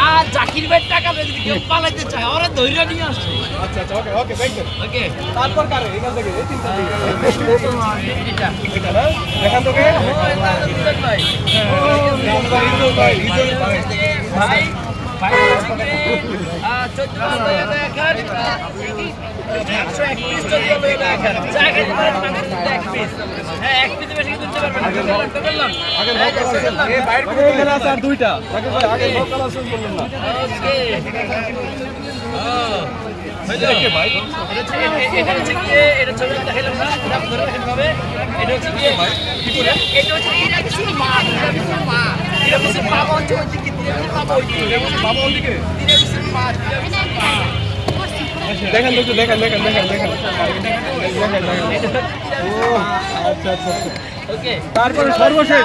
আর জাকির ভাই টাকা যদি কেউ পালাইতে চায় ওরা ধৈর্য নিয়ে আসছে। আচ্ছা আচ্ছা ওকে ওকে থ্যাংক ইউ। ওকে তারপর কারে এখান থেকে এই তিনটা দিকে এটা এটা না দেখান তো কে ভাই ভাই রিজন ভাই ভাই ভাই 14 টাকা একশো এক পিস যদি হবে দেখেন জায়গা এক পিস হ্যাঁ এক পিস বেশি দিতে পারবেন তো বললাম আগে নক করেছেন এই বাইরে করে এখানে আছে আর দুইটা তাকে ভাই আগে নক করেছেন বললেন না ওকে দেখে ভাই এটা হচ্ছে দেখাইলাম না ধরে রাখেন ভাবে এটা হচ্ছে কি ভাই কি করে এটা হচ্ছে এটা কিছু মা এটা কিছু বাবা হচ্ছে ওই দিকে বাবা ওই দিকে বাবা ওদিকে এটা কিছু মা দেখেন তো দেখেন দেখেন দেখেন দেখেন দেখেন ও আচ্ছা আচ্ছা ওকে তারপরে সর্বশেষ